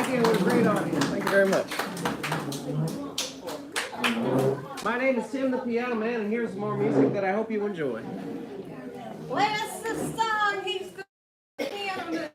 again, what a great audience. Thank you very much. My name is Tim the Piano Man, and here's some more music that I hope you enjoy. Bless the song, he's the piano man.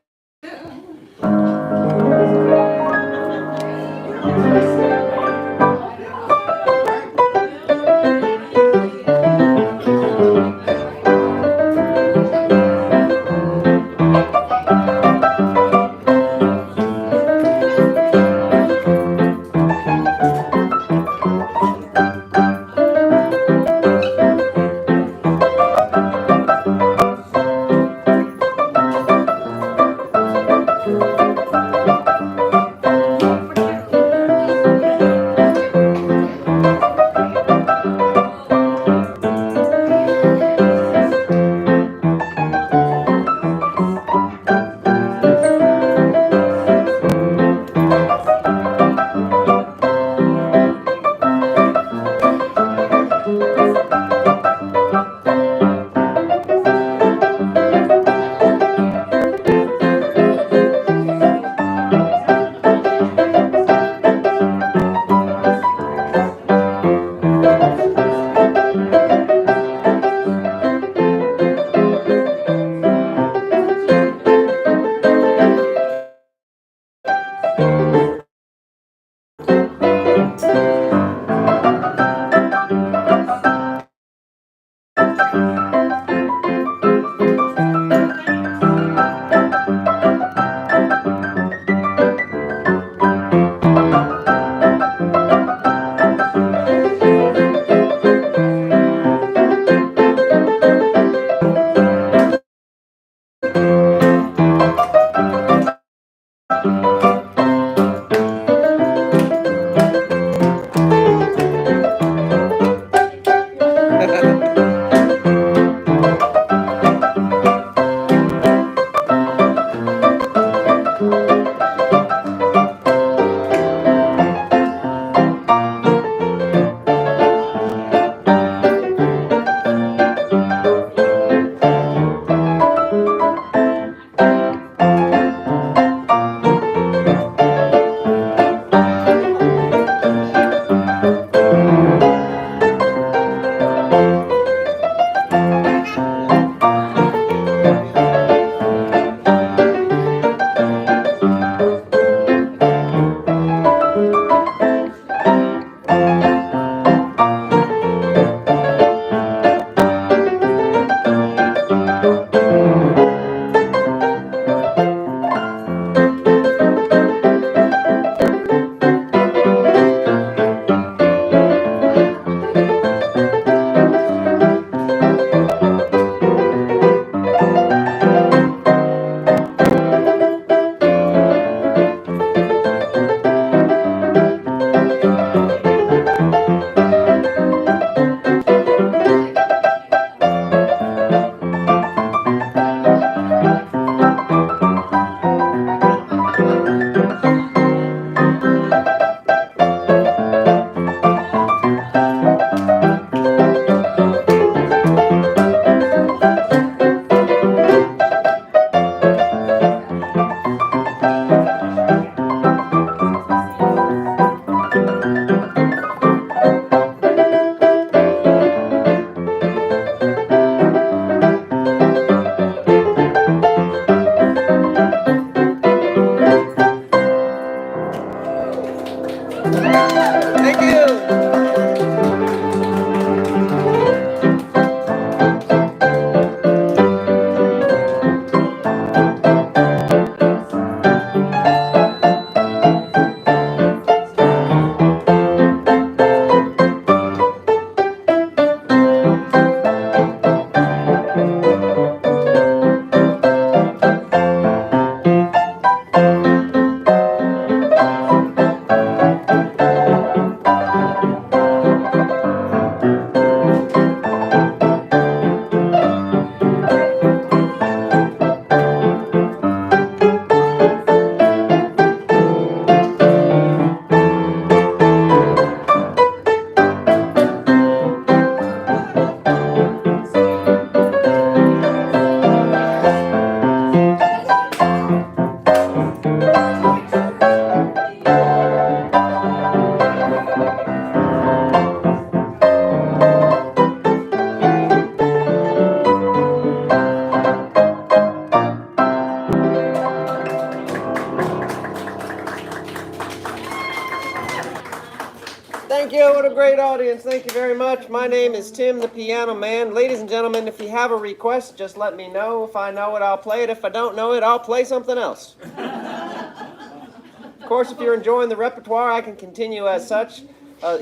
Thank you. What a great audience. Thank you very much. My name is Tim the Piano Man. Ladies and gentlemen, if you have a request, just let me know. If I know it, I'll play it. If I don't know it, I'll play something else. Of course, if you're enjoying the repertoire, I can continue as such.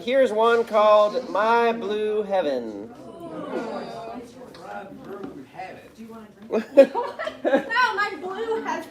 Here's one called My Blue Heaven. No, my blue has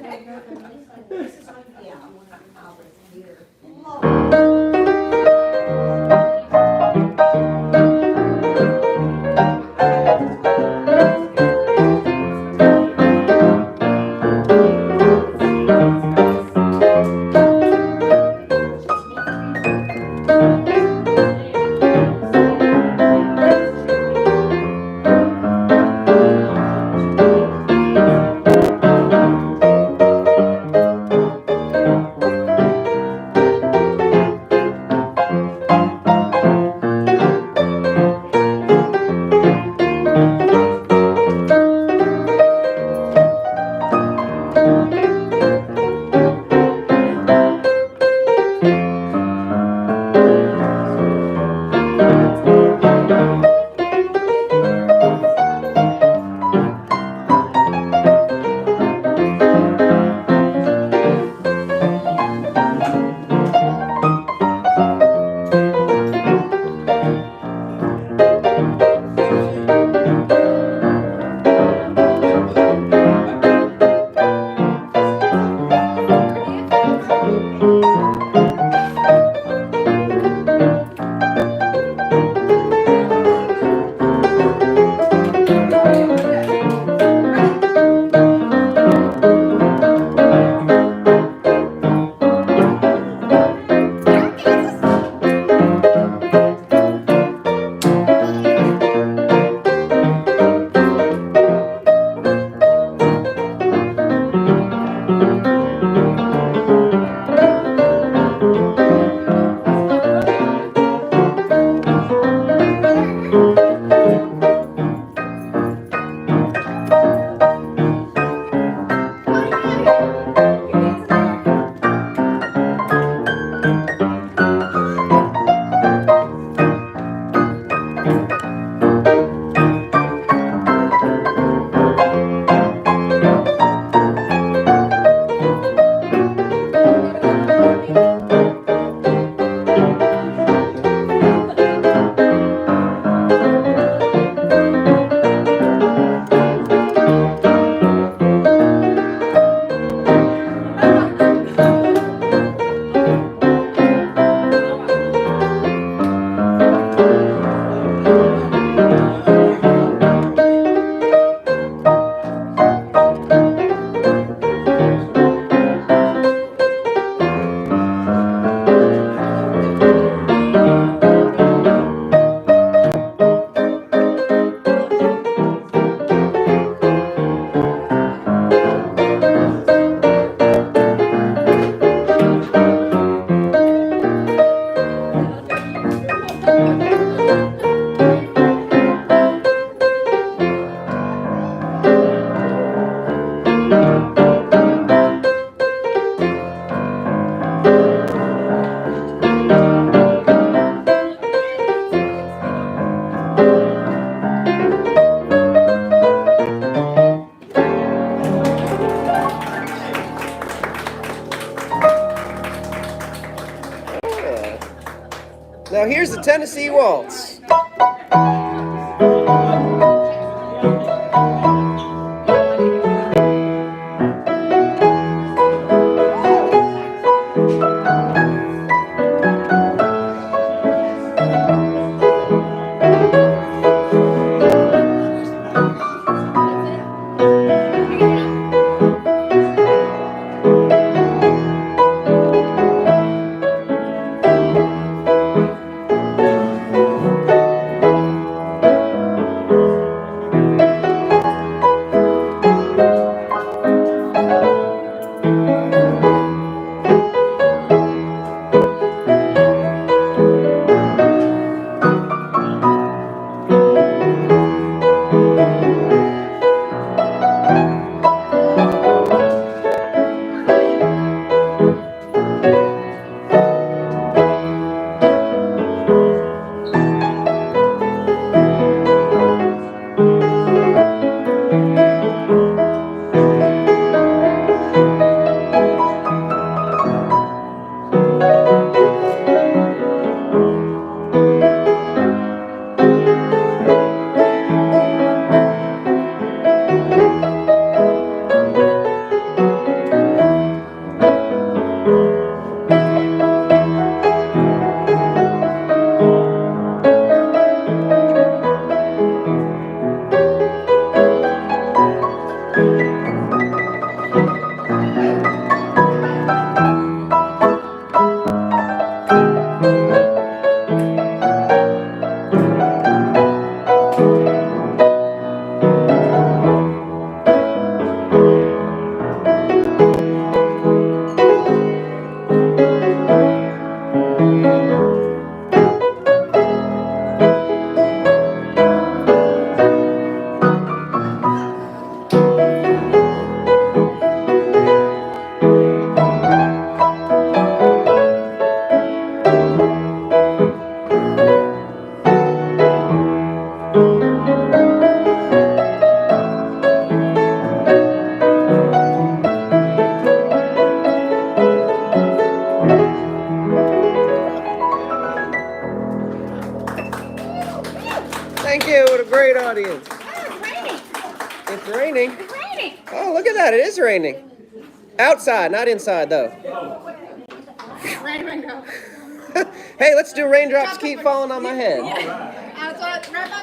Now here's the Tennessee Waltz. audience? Oh, it's raining. It's raining. It's raining. Oh, look at that. It is raining. Outside, not inside, though. Rain, go. Hey, let's do Raindrops Keep Falling on My Head. That's what read my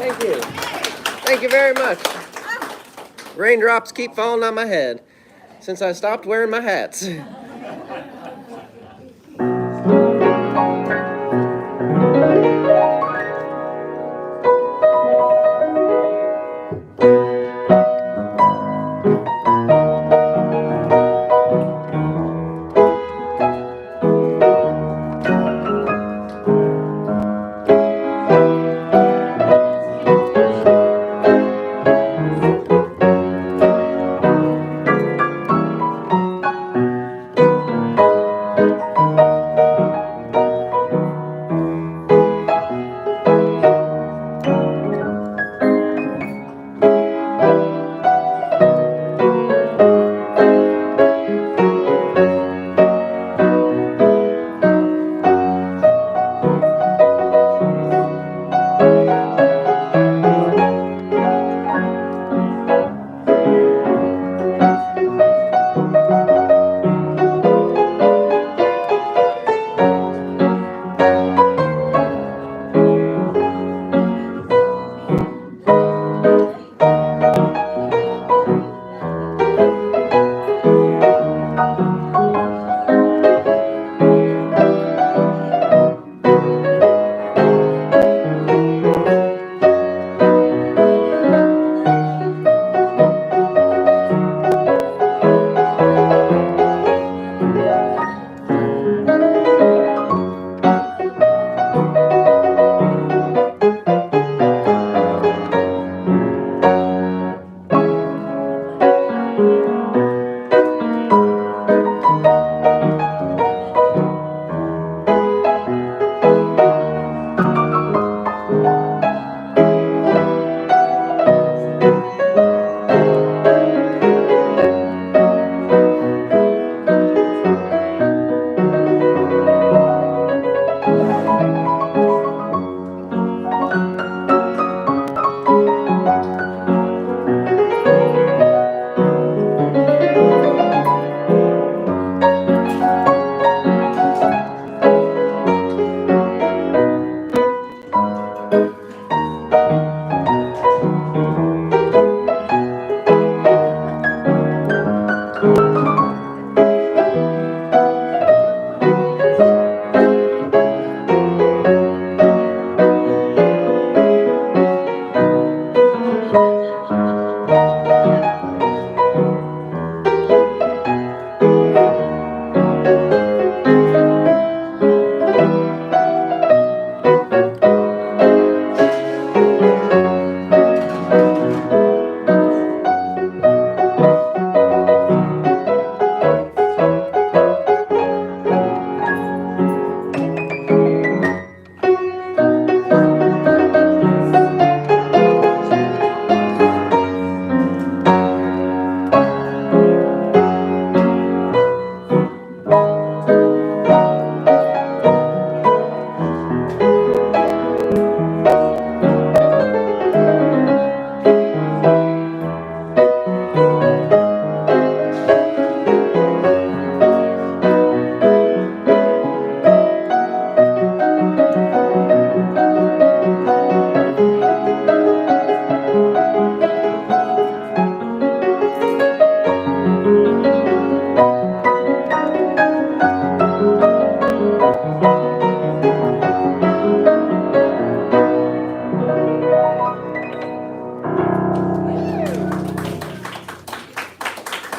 Thank you. Thank you very much. Raindrops keep falling on my head since I stopped wearing my hats.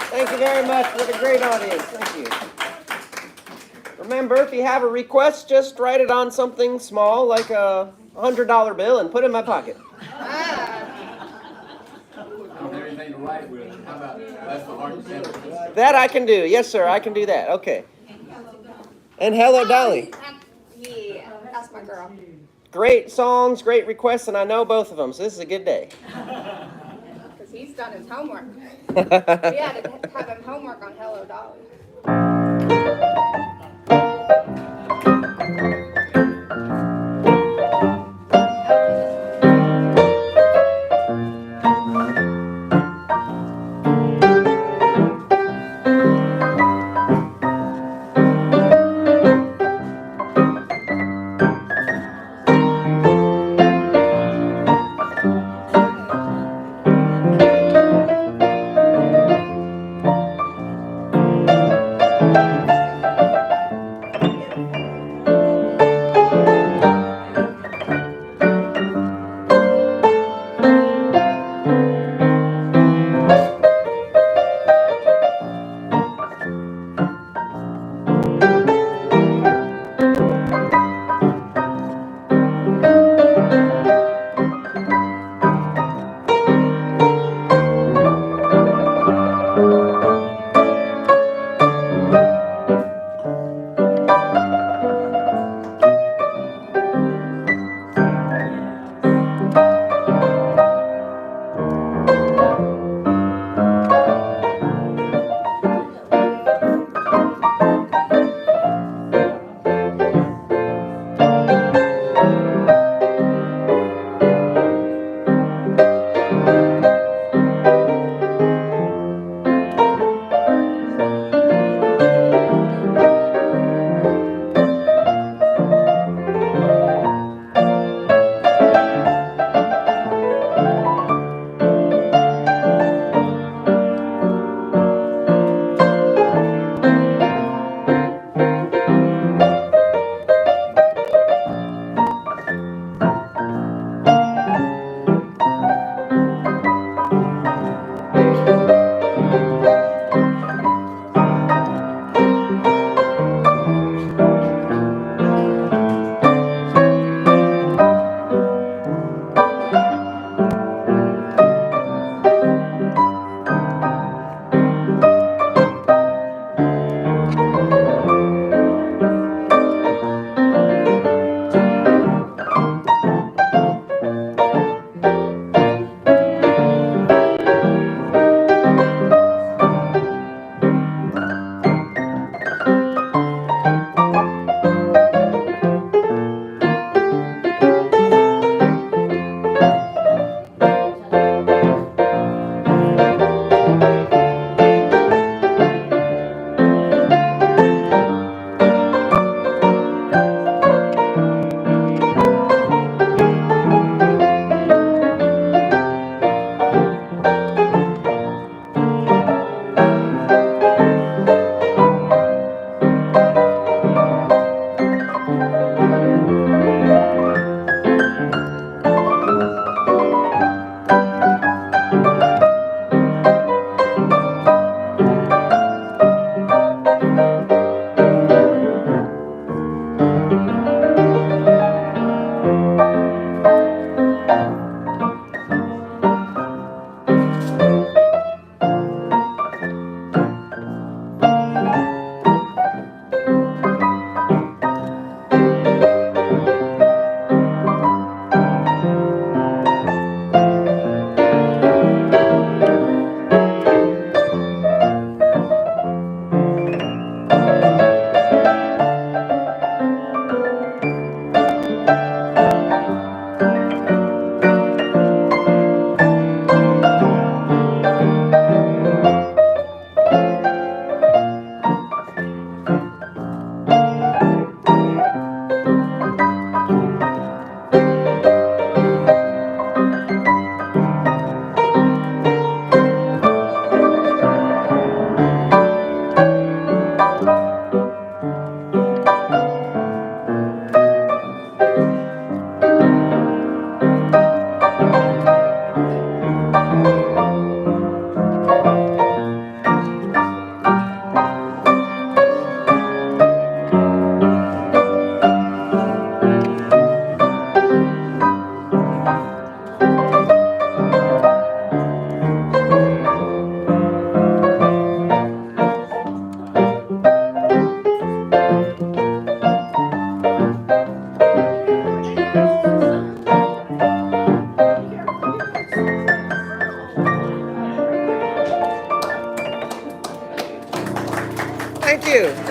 Thank you very much. What a great audience. Thank you. Remember, if you have a request, just write it on something small, like a $100 bill, and put it in my pocket. I don't have anything to write with. How about that's the hardest ever? That I can do. Yes, sir. I can do that. Okay. And hello, Dolly. Yeah, that's my girl. Great songs, great requests, and I know both of them, so this is a good day. Because he's done his homework. We had to have him homework on Hello Dolly.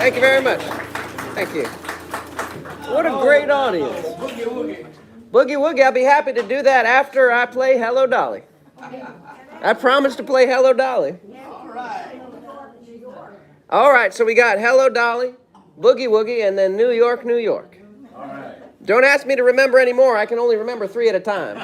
Thank you very much. Thank you. What a great audience. Boogie woogie. Boogie Woogie, I'll be happy to do that after I play Hello Dolly. I promise to play Hello Dolly. All right. All right, so we got Hello Dolly, Boogie Woogie, and then New York, New York. All right. Don't ask me to remember any more. I can only remember 3 at a time.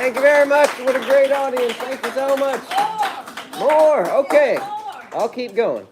Thank you very much. What a great audience. Thank you so much. More. Okay. I'll keep going.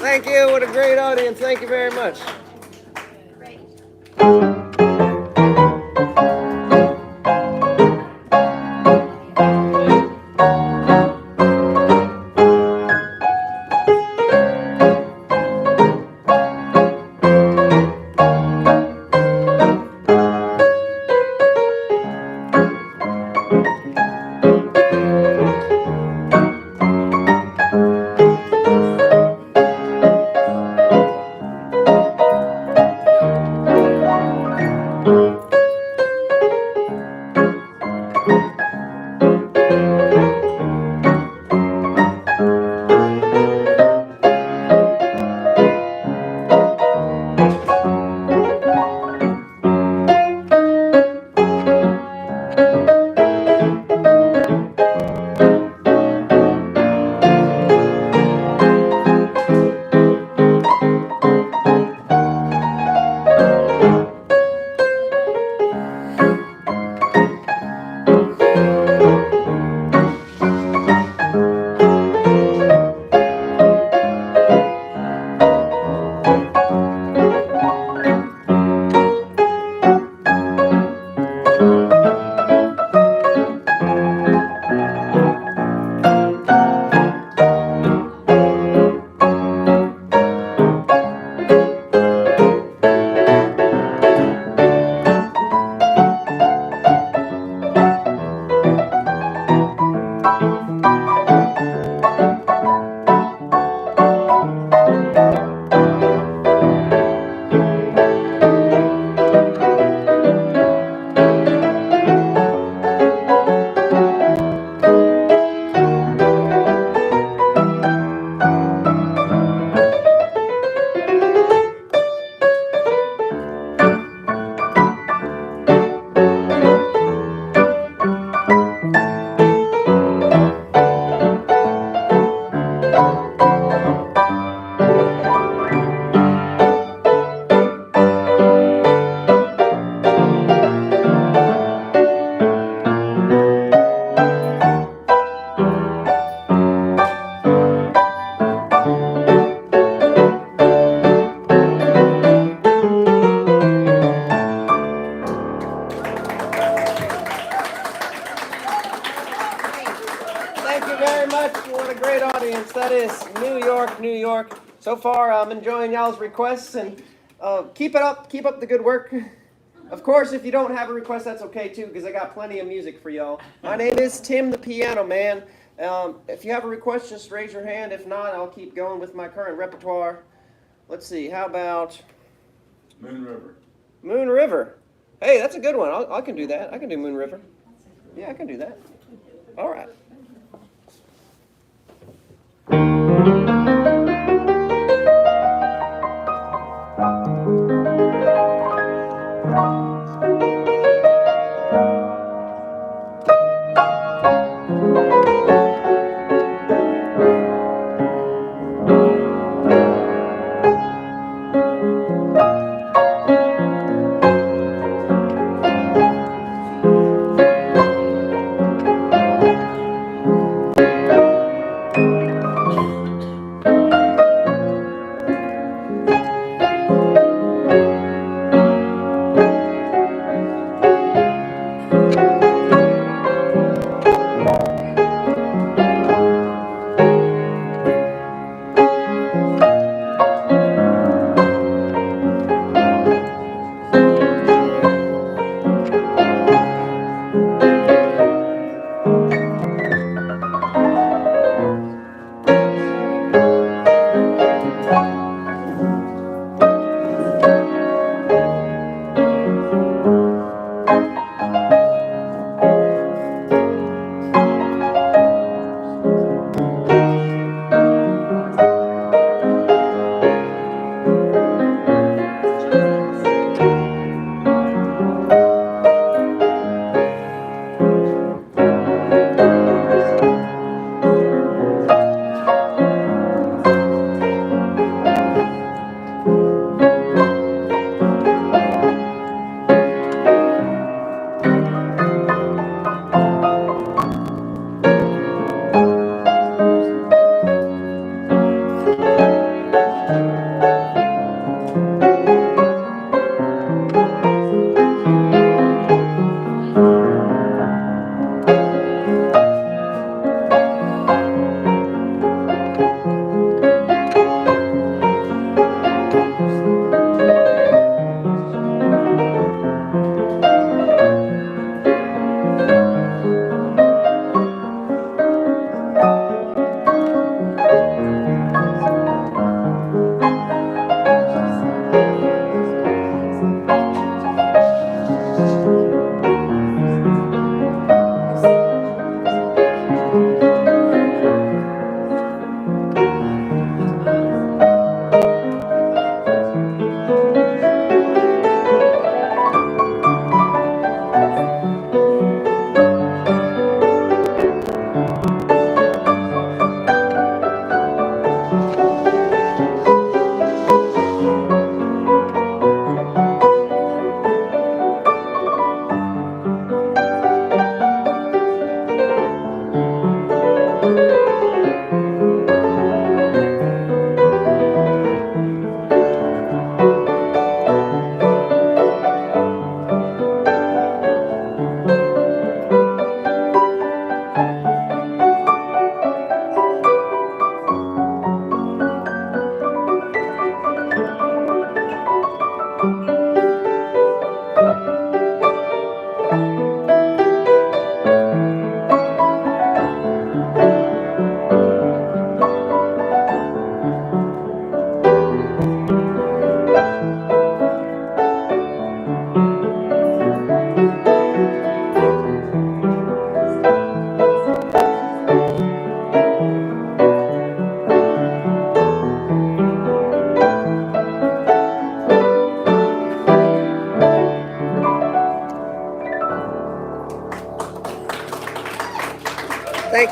Thank you. What a great audience. Thank you very much. Great. Thank you very much. What a great audience. That is New York, New York. So far, I'm enjoying y'all's requests, and keep it up. Keep up the good work. Of course, if you don't have a request, that's okay too, because I got plenty of music for y'all. My name is Tim the Piano Man. If you have a request, just raise your hand. If not, I'll keep going with my current repertoire. Let's see. How about Moon River. Moon River? Hey, that's a good one. I can do that. I can do Moon River. Yeah, I can do that. All right.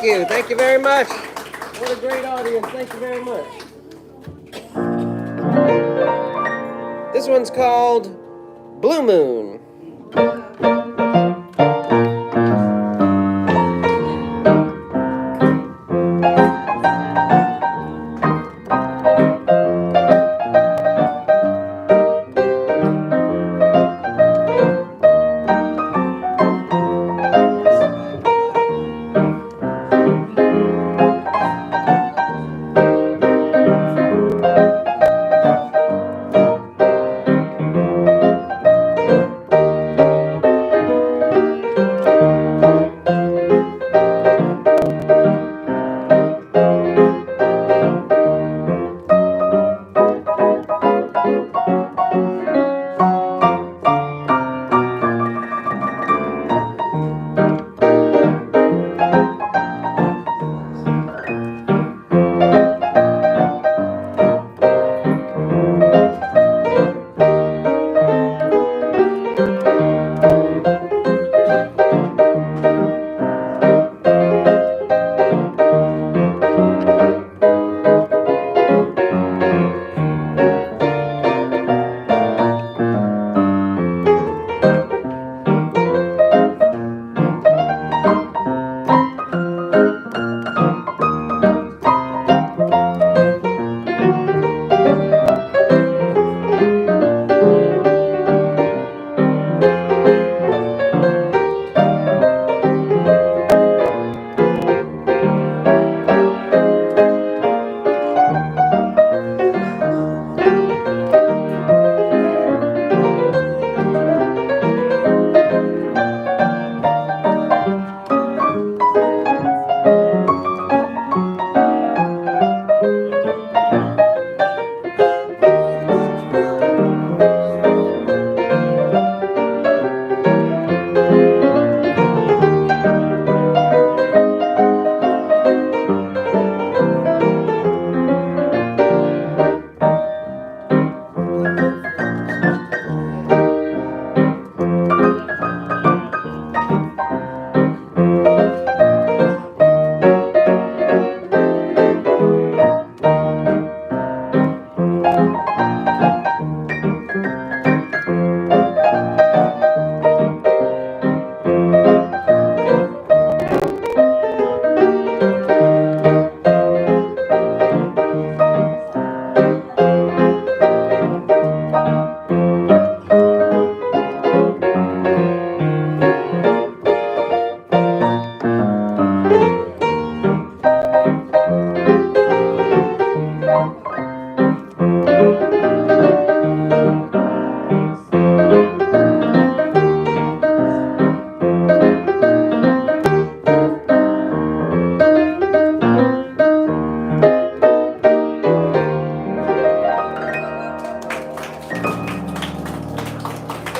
you. Thank you very much. What a great audience. Thank you very much. This one's called Blue Moon.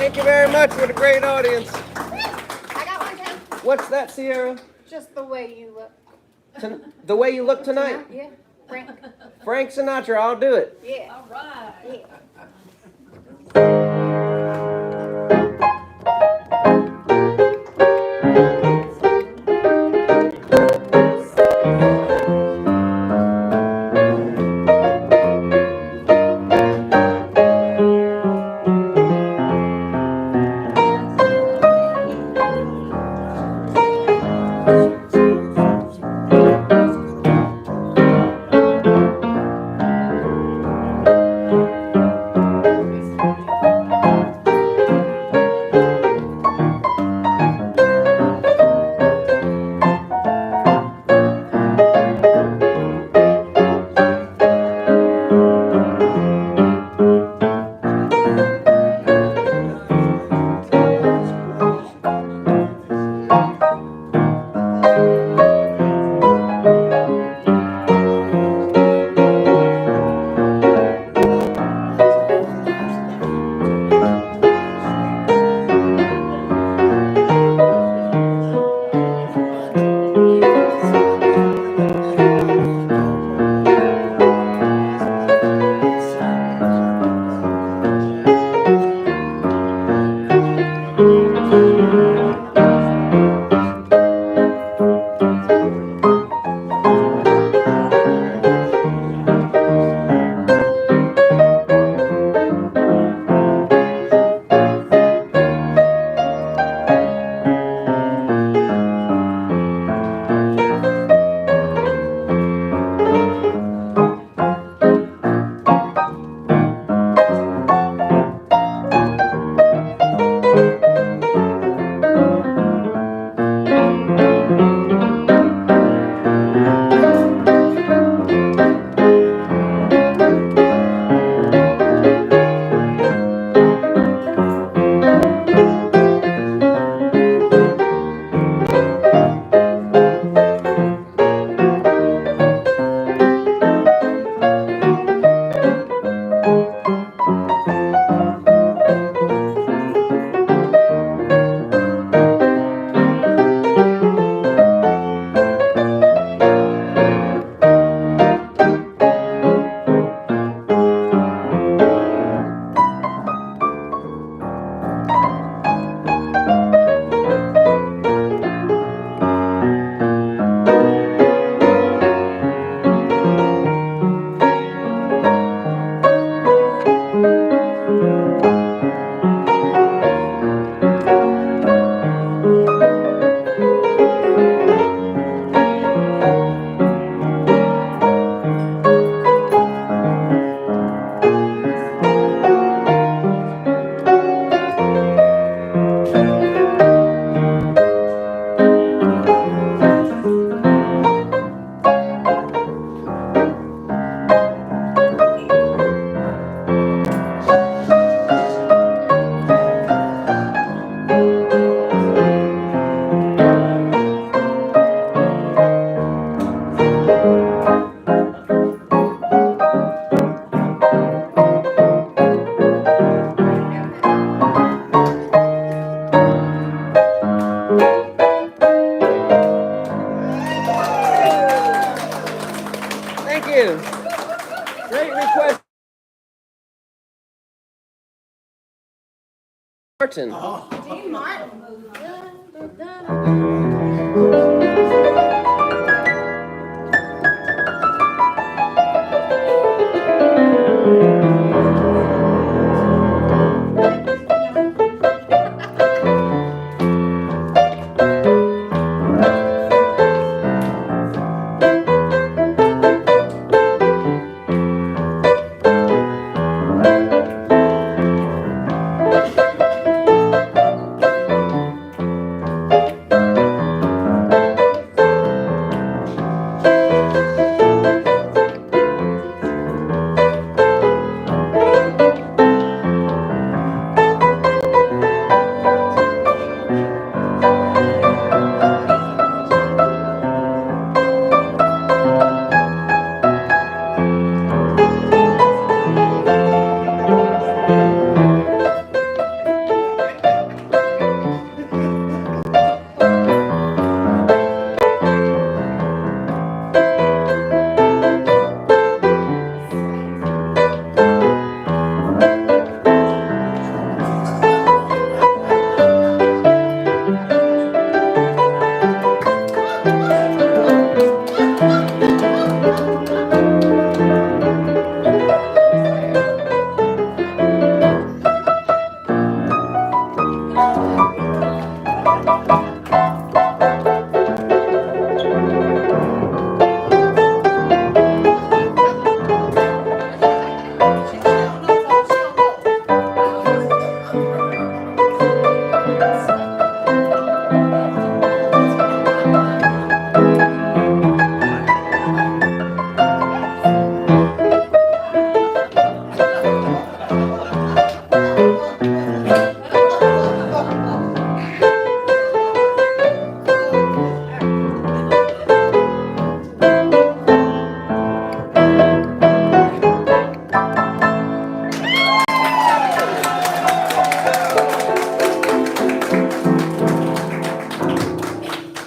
Thank you very much. What a great audience. I got one, Tim. What's that, Sierra? Just the way you look. The way you look tonight? Yeah, Frank. Frank Sinatra, I'll do it. Yeah. All right. Yeah. Great request. Martin. Dean Martin.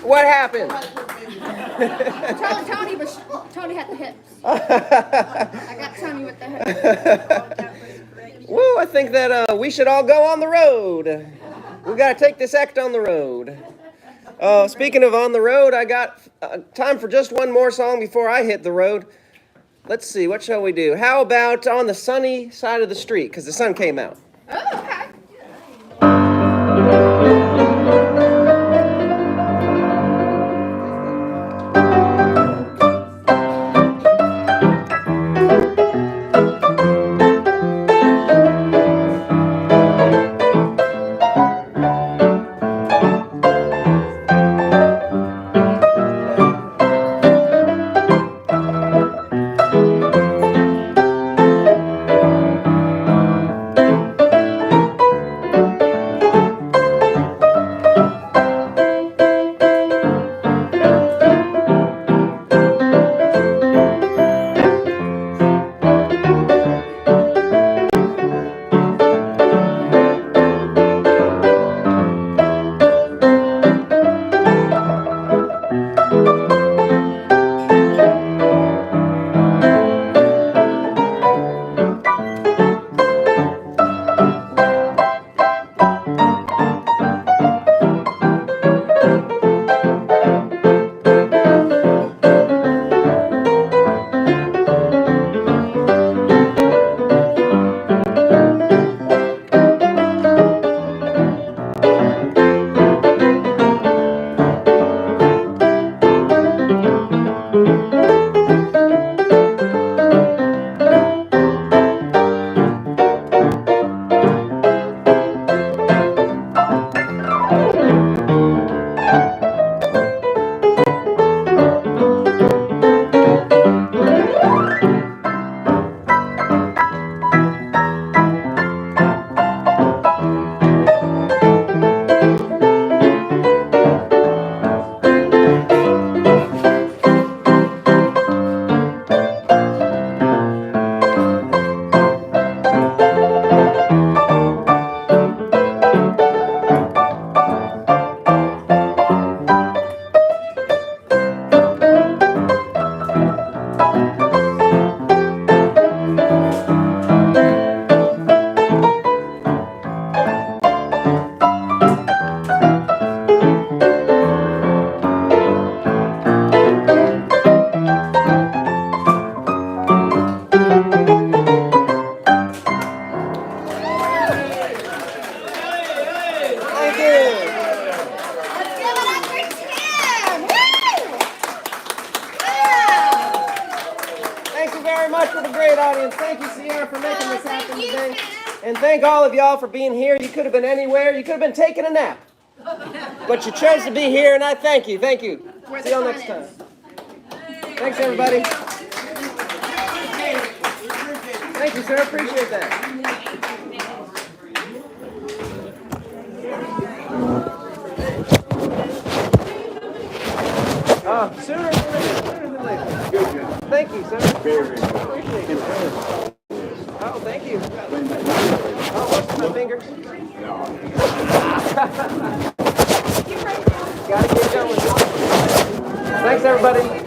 What happened? Tony had the hips. I got Tony with the hips. Woo, I think that we should all go on the road. We got to take this act on the road. Speaking of on the road, I got time for just one more song before I hit the road. Let's see, what shall we do? How about On the Sunny Side of the Street? Because the sun came out. Oh, okay. Thank you, Sierra, for making this happen today. And thank all of y'all for being here. You could have been anywhere. You could have been taking a nap. But you chose to be here, and I thank you. Thank you. See y'all next time. Thanks, everybody. Thank you, sir. Appreciate that. Sooner than later. Thank you, sir. Appreciate it. Oh, thank you. Oh, what's my fingers? Gotta get going. Thanks, everybody.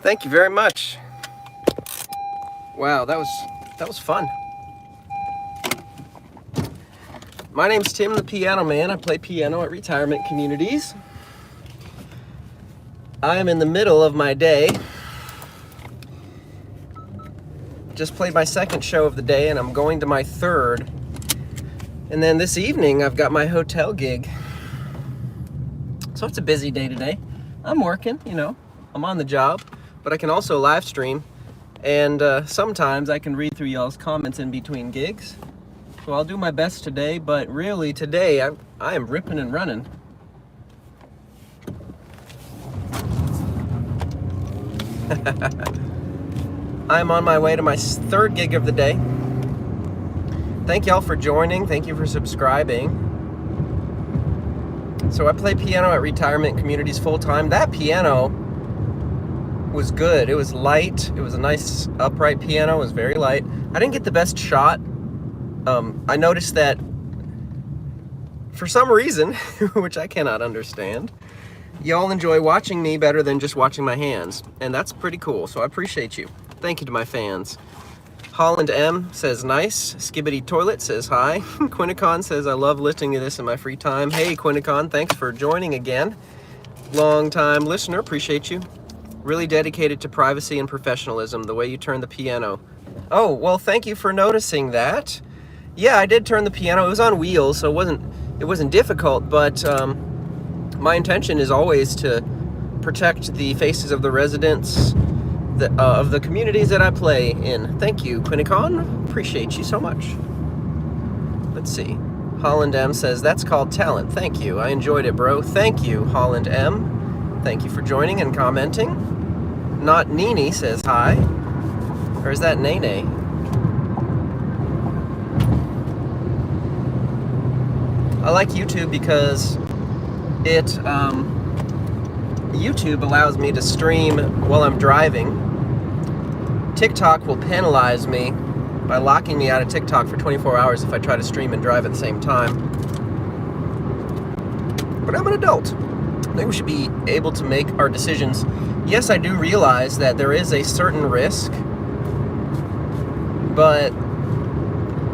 Thank you very much. Wow, that was fun. My name's Tim the Piano Man. I play piano at retirement communities. I am in the middle of my day. Just played my second show of the day and I'm going to my third. And then this evening I've got my hotel gig. So it's a busy day today. I'm working, you know, I'm on the job, but I can also live stream. And sometimes I can read through y'all's comments in between gigs. So I'll do my best today, but really today I am ripping and running. I'm on my way to my third gig of the day. Thank y'all for joining. Thank you for subscribing. So I play piano at retirement communities full time. That piano was good. It was light. It was a nice upright piano. It was very light. I didn't get the best shot. I noticed that for some reason, which I cannot understand, y'all enjoy watching me better than just watching my hands. And that's pretty cool. So I appreciate you. Thank you to my fans. Holland M says nice. Skibbity Toilet says hi. Quinnicon says I love listening to this in my free time. Hey Quinnicon, thanks for joining again. Long time listener, appreciate you. Really dedicated to privacy and professionalism, the way you turn the piano. Oh, well, thank you for noticing that. Yeah, I did turn the piano. It was on wheels, so it wasn't difficult, but my intention is always to protect the faces of the residents of the communities that I play in. Thank you, Quinnicon. Appreciate you so much. Let's see. Holland M says, that's called talent. Thank you. I enjoyed it, bro. Thank you, Holland M. Thank you for joining and commenting. Not Nini says hi. Or is that Nene? I like YouTube because YouTube allows me to stream while I'm driving. TikTok will penalize me by locking me out of TikTok for 24 hours if I try to stream and drive at the same time. But I'm an adult. I think we should be able to make our decisions. Yes, I do realize that there is a certain risk, but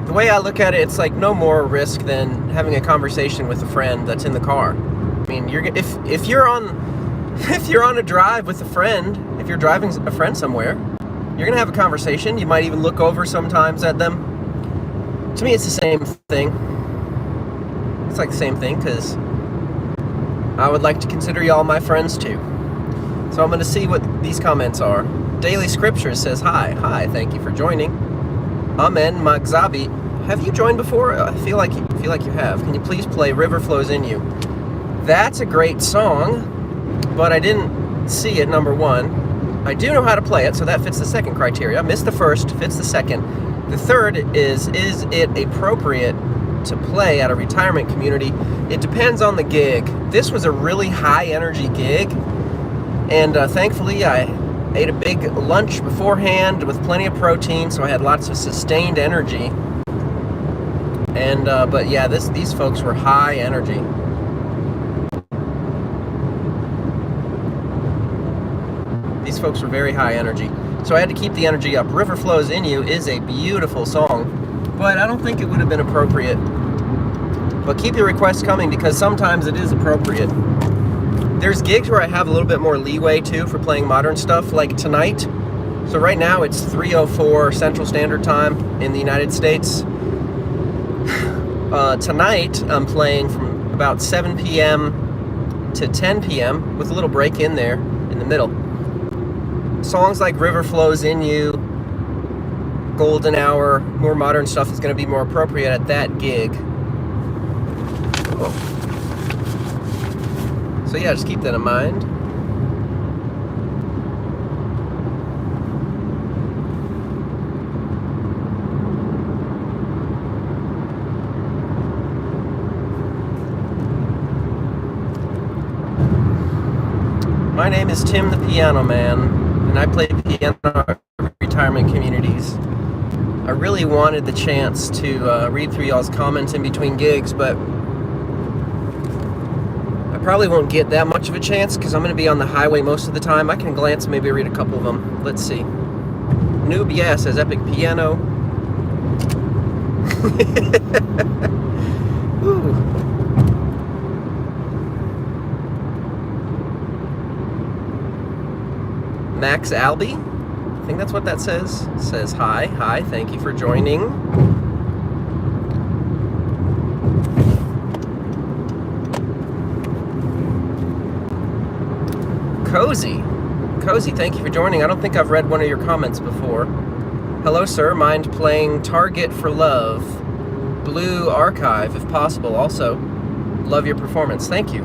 the way I look at it, it's like no more risk than having a conversation with a friend that's in the car. I mean, if you're on a drive with a friend, if you're driving a friend somewhere, You're going to have a conversation. You might even look over sometimes at them. To me, it's the same thing. It's like the same thing, because I would like to consider y'all my friends too. So I'm going to see what these comments are. Daily Scriptures says, hi, thank you for joining. Amen Magzabi, have you joined before? I feel like you have. Can you please play River Flows in You? That's a great song, but I didn't see it, number one. I do know how to play it, so that fits the second criteria. I missed the first, fits the second. The third is it appropriate to play at a retirement community? It depends on the gig. This was a really high energy gig, and thankfully I ate a big lunch beforehand with plenty of protein, so I had lots of sustained energy. And but yeah, these folks were high energy. These folks were very high energy, so I had to keep the energy up. River Flows in You is a beautiful song, but I don't think it would have been appropriate. But keep your requests coming, because sometimes it is appropriate. There's gigs where I have a little bit more leeway too for playing modern stuff, like tonight. So right now it's 3:04 Central Standard Time in the United States. Tonight I'm playing from about 7 p.m. to 10 p.m. with a little break in there in the middle. Songs like River Flows in You, Golden Hour, more modern stuff is going to be more appropriate at that gig. Whoa. So yeah, just keep that in mind. My name is Tim the Piano Man, and I play piano at retirement communities. I really wanted the chance to read through y'all's comments in between gigs, but I probably won't get that much of a chance because I'm going to be on the highway most of the time. I can glance and maybe read a couple of them. Let's see. Noob, yeah, says epic piano. Ooh. Max Albee, I think that's what that says. Says hi, thank you for joining. Cozy, thank you for joining. I don't think I've read one of your comments before. Hello, sir. Mind playing Target for Love, Blue Archive, if possible. Also, love your performance. Thank you.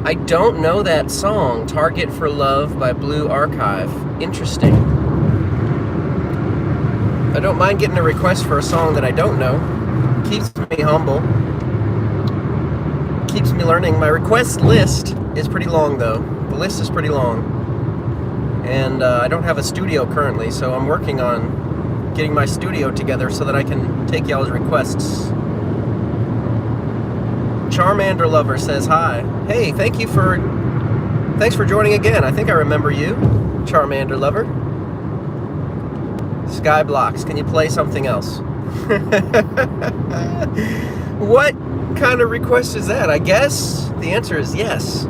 I don't know that song, Target for Love by Blue Archive. Interesting. I don't mind getting a request for a song that I don't know. Keeps me humble. Keeps me learning. My request list is pretty long, though. The list is pretty long. And I don't have a studio currently, so I'm working on getting my studio together so that I can take y'all's requests. Charmander Lover says hi. Hey, thanks for joining again. I think I remember you, Charmander Lover. Skyblocks, can you play something else? What kind of request is that? I guess the answer is yes.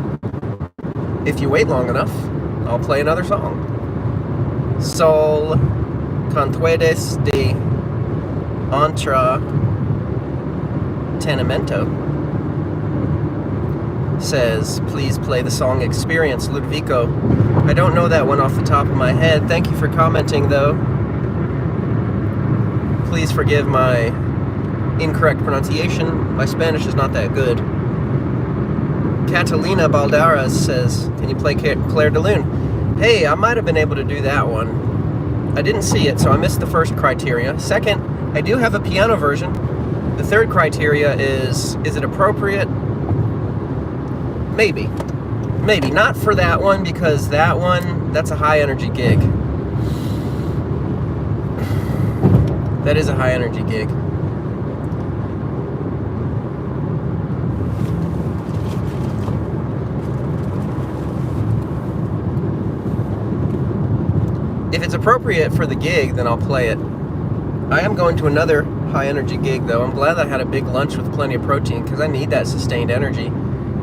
If you wait long enough, I'll play another song. Sol Contuedes de Entra Tenimento says, please play the song Experience, Ludvico. I don't know that one off the top of my head. Thank you for commenting, though. Please forgive my incorrect pronunciation. My Spanish is not that good. Catalina Baldaras says, can you play Claire de Lune? Hey, I might have been able to do that one. I didn't see it, so I missed the first criteria. Second, I do have a piano version. The third criteria is it appropriate? Maybe. Maybe. Not for that one, because that's a high energy gig. That is a high energy gig. If it's appropriate for the gig, then I'll play it. I am going to another high energy gig, though. I'm glad I had a big lunch with plenty of protein, because I need that sustained energy.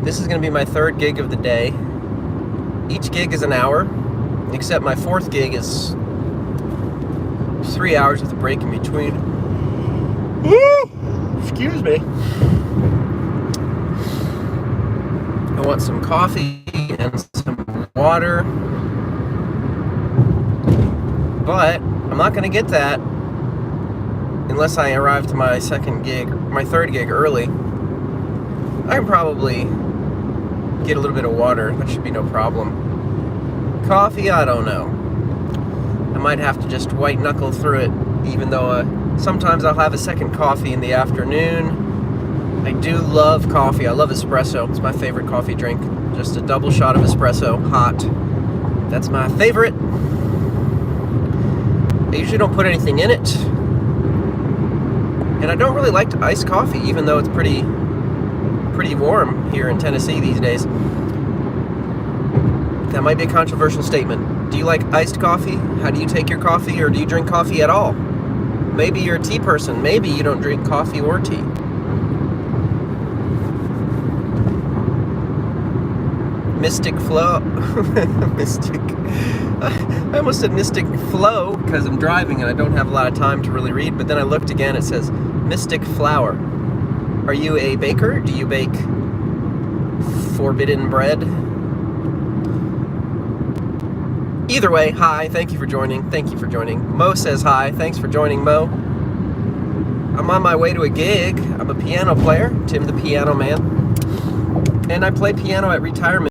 This is going to be my third gig of the day. Each gig is an hour, except my fourth gig is 3 hours with a break in between. Woo! Excuse me. I want some coffee and some water. But I'm not going to get that unless I arrive to my third gig early. I can probably get a little bit of water. That should be no problem. Coffee, I don't know. I might have to just white knuckle through it, even though sometimes I'll have a second coffee in the afternoon. I do love coffee. I love espresso. It's my favorite coffee drink. Just a double shot of espresso, hot. That's my favorite. I usually don't put anything in it. And I don't really like iced coffee, even though it's pretty warm here in Tennessee these days. That might be a controversial statement. Do you like iced coffee? How do you take your coffee, or do you drink coffee at all? Maybe you're a tea person. Maybe you don't drink coffee or tea. Mystic Flow. Mystic. I almost said Mystic Flow because I'm driving and I don't have a lot of time to really read, but then I looked again, it says Mystic Flower. Are you a baker? Do you bake forbidden bread? Either way, hi, thank you for joining. Thank you for joining. Mo says hi. Thanks for joining, Mo. I'm on my way to a gig. I'm a piano player, Tim the Piano Man. And I play piano at retirement.